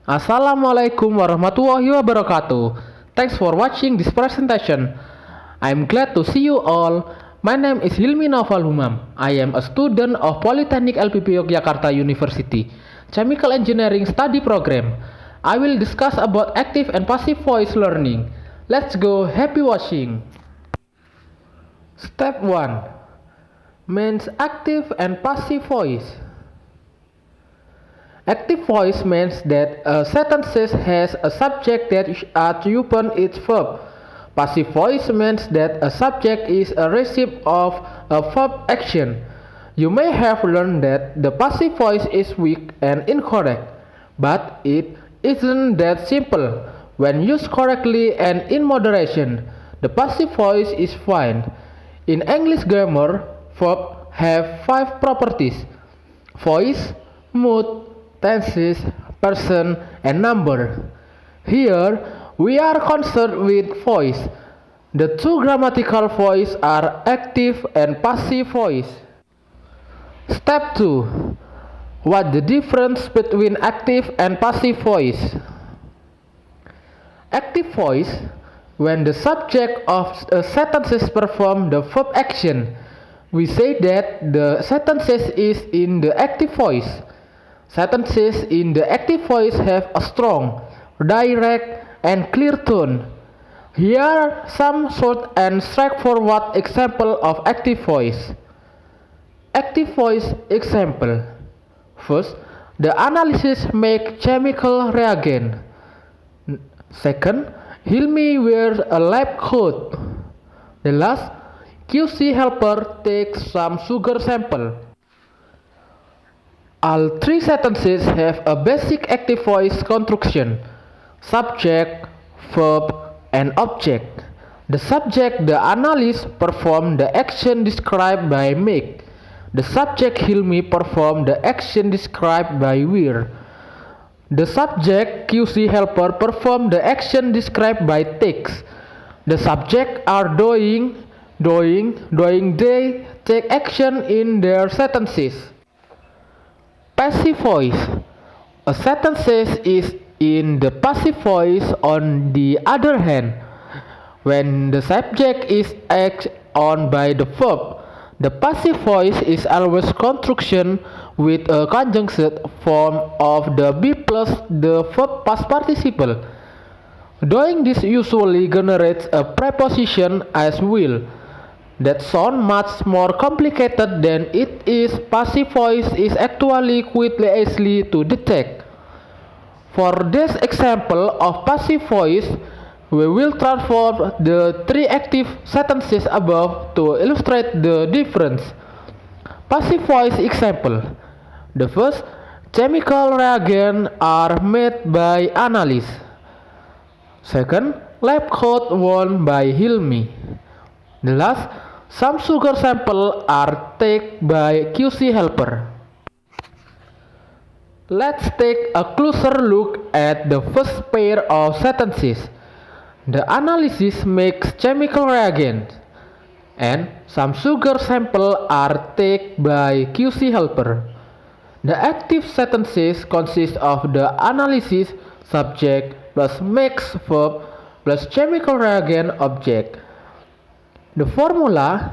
Assalamualaikum warahmatullahi wabarakatuh. Thanks for watching this presentation. I'm glad to see you all. My name is Hilmi Naufal Humam. I am a student of Polytechnic LPP Yogyakarta University, Chemical Engineering Study Program. I will discuss about active and passive voice learning. Let's go, happy watching. Step 1. Means active and passive voice. Active voice means that a sentence has a subject that attributes its verb. Passive voice means that a subject is a receipt of a verb action. You may have learned that the passive voice is weak and incorrect, but it isn't that simple. When used correctly and in moderation, the passive voice is fine. In English grammar, verbs have 5 properties: voice, mood, tenses, person, and number. Here, we are concerned with voice. The two grammatical voices are active and passive voice. Step 2. What the difference between active and passive voice? Active voice, when the subject of a sentence performs the verb action, we say that the sentence is in the active voice. Sentences in the active voice have a strong, direct, and clear tone. Here are some short and straightforward examples of active voice. Active voice example. First, the analysis make chemical reagent. Second, Hilmi wears a lab coat. The last, QC helper takes some sugar sample. All three sentences have a basic active voice construction: subject, verb, and object. The subject, the analyst, perform the action described by make. The subject, Hilmi, perform the action described by wear. The subject, QC helper, perform the action described by takes. The subject are doing, they take action in their sentences. Passive voice. A sentence is in the passive voice. On the other hand, when the subject is acted on by the verb, the passive voice is always construction with a conjugate form of the be plus the verb past participle. Doing this usually generates a preposition as will that sounds much more complicated than it is. Passive voice is actually quite easy to detect. For this example of passive voice, we will transform the three active sentences above to illustrate the difference. Passive voice example. The first, chemical reagents are made by analyst. Second, lab coat worn by Hilmi. The last, some sugar samples are taken by QC helper. Let's take a closer look at the first pair of sentences. The analysis makes chemical reagents, and some sugar samples are taken by QC helper. The active sentences consist of the analysis subject plus makes verb plus chemical reagent object. The formula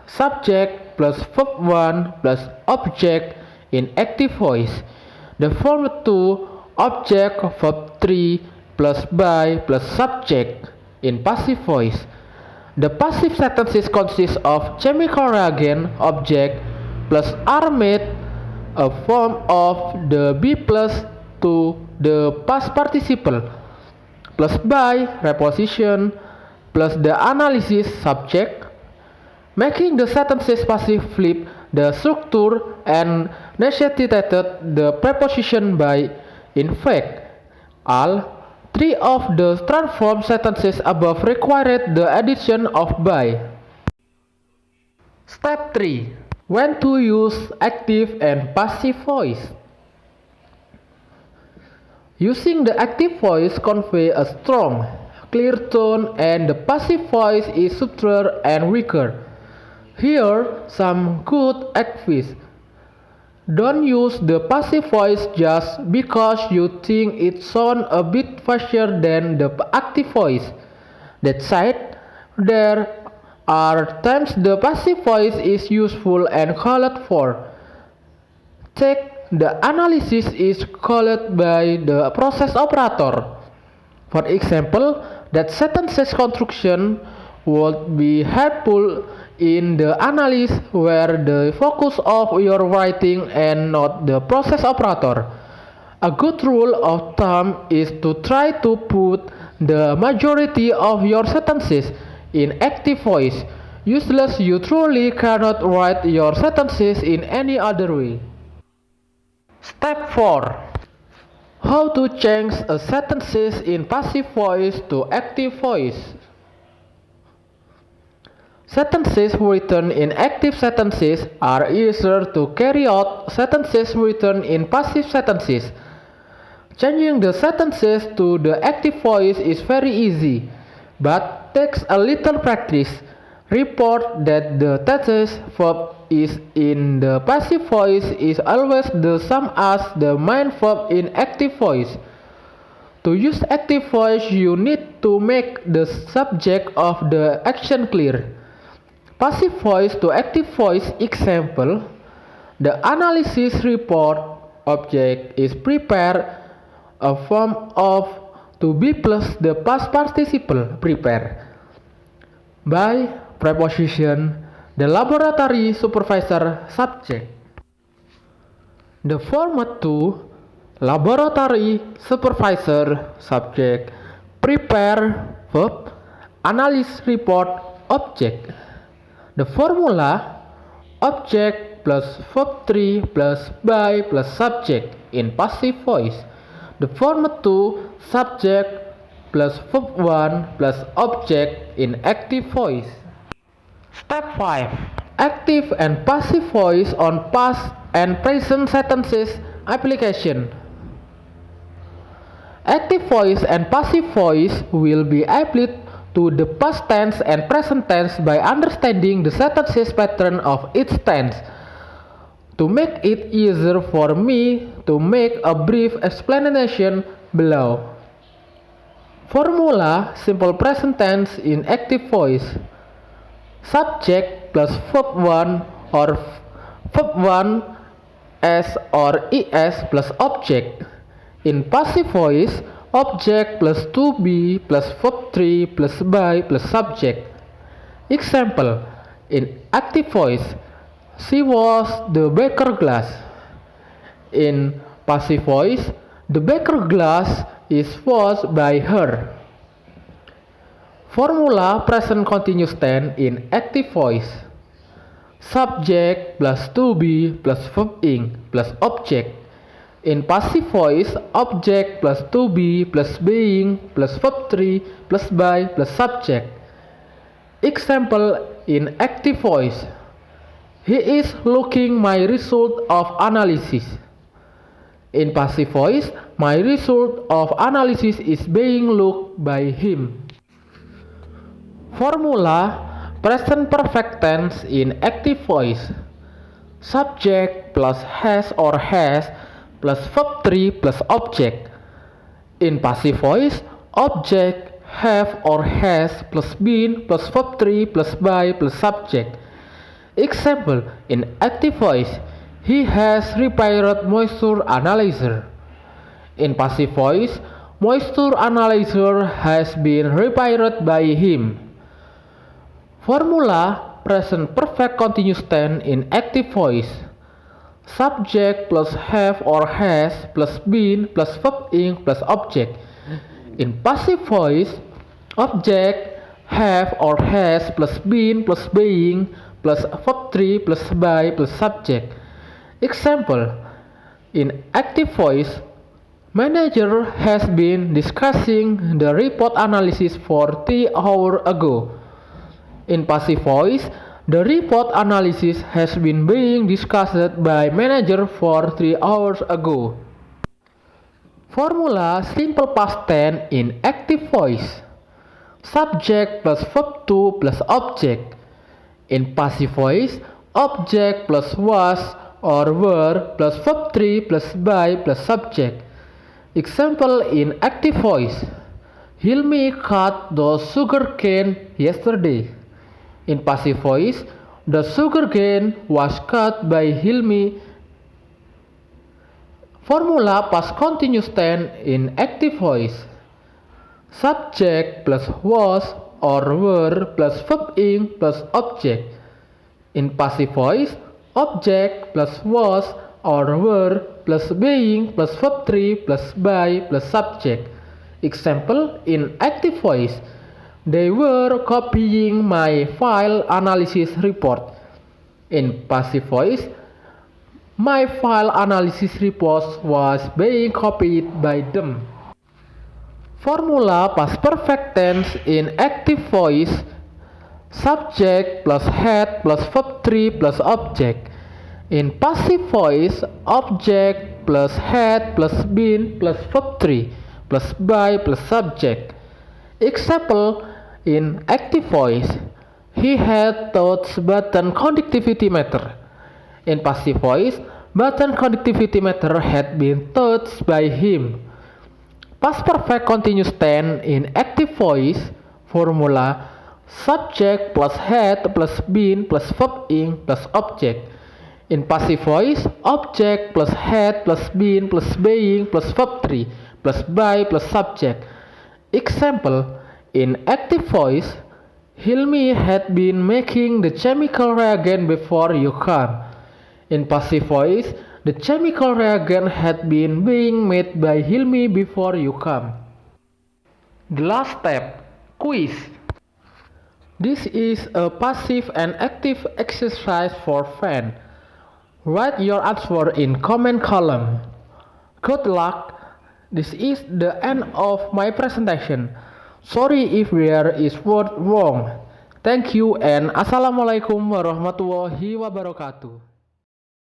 subject plus verb 1 plus object in active voice. The form 2 object verb 3 plus by plus subject in passive voice. The passive sentences consist of chemical reagent object plus are made, a form of the be plus to the past participle, plus by preposition plus the analysis subject, making the sentences passive flip the structure and necessitated the preposition by. In fact, all three of the transformed sentences above required the addition of by. Step 3. When to use active and passive voice. Using the active voice convey a strong, clear tone, and the passive voice is subtler and weaker. Here some good advice. Don't use the passive voice just because you think it sounds a bit faster than the active voice. That said, there are times the passive voice is useful and called for. Take the analysis is called by the process operator. For example, that sentences construction would be helpful in the analysis where the focus of your writing and not the process operator. A good rule of thumb is to try to put the majority of your sentences in active voice. Useless, you truly cannot write your sentences in any other way. Step 4. How to change a sentences in passive voice to active voice. Sentences written in active sentences are easier to carry out sentences written in passive sentences. Changing the sentences to the active voice is very easy, but takes a little practice. Report that the tense verb is in the passive voice is always the same as the main verb in active voice. To use active voice, you need to make the subject of the action clear. Passive voice to active voice example. The analysis report object is prepared a form of to be plus the past participle prepare by preposition the laboratory supervisor subject. The format to laboratory supervisor subject prepare verb analysis report object. The formula object plus verb 3 plus by plus subject in passive voice. The format to subject plus verb 1 plus object in active voice. Step 5. Active and passive voice on past and present sentences application. Active voice and passive voice will be applied to the past tense and present tense by understanding the sentences pattern of each tense. To make it easier for me to make a brief explanation below. Formula simple present tense in active voice. Subject plus verb 1 or verb 1 s or es plus object. In passive voice, object plus to be plus verb 3 plus by plus subject. Example, in active voice, she was the baker glass. In passive voice, the baker glass is washed by her. Formula present continuous tense in active voice. Subject plus to be plus verb ing plus object. In passive voice, object plus to be plus being plus verb 3 plus by plus subject. Example in active voice. He is looking my result of analysis. In passive voice, my result of analysis is being looked by him. Formula present perfect tense in active voice. Subject plus has or has plus verb 3 plus object. In passive voice, object have or has plus been plus verb 3 plus by plus subject. Example, in active voice, he has repaired moisture analyzer. In passive voice, moisture analyzer has been repaired by him. Formula present perfect continuous tense in active voice. Subject plus have or has plus been plus verb ing plus object. In passive voice, object have or has plus been plus being plus verb 3 plus by plus subject. Example, in active voice, manager has been discussing the report analysis for 3 hours ago. In passive voice, the report analysis has been being discussed by manager for 3 hours ago. Formula simple past tense in active voice. Subject plus verb 2 plus object. In passive voice, object plus was or were plus verb 3 plus by plus subject. Example in active voice. Hilmi cut the sugar cane yesterday. In passive voice, the sugar cane was cut by Hilmi. Formula past continuous tense in active voice. Subject plus was or were plus verb ing plus object. In passive voice, object plus was or were plus being plus verb 3 plus by plus subject. Example in active voice. They were copying my file analysis report. In passive voice, my file analysis report was being copied by them. Formula past perfect tense in active voice. Subject plus had plus verb 3 plus object. In passive voice, object plus had plus been plus verb 3 plus by plus subject. Example in active voice. He had thought button conductivity matter. In passive voice, button conductivity matter had been touched by him. Past perfect continuous tense in active voice. Formula subject plus had plus been plus verb ing plus object. In passive voice, object plus had plus been plus being plus verb 3 plus by plus subject. Example in active voice. Hilmi had been making the chemical reagent before you come. In passive voice, the chemical reagent had been being made by Hilmi before you come. The last step, quiz. This is a passive and active exercise for fun. Write your answer in comment column. Good luck. This is the end of my presentation. Sorry if there is word wrong. Thank you and Assalamualaikum warahmatullahi wabarakatuh.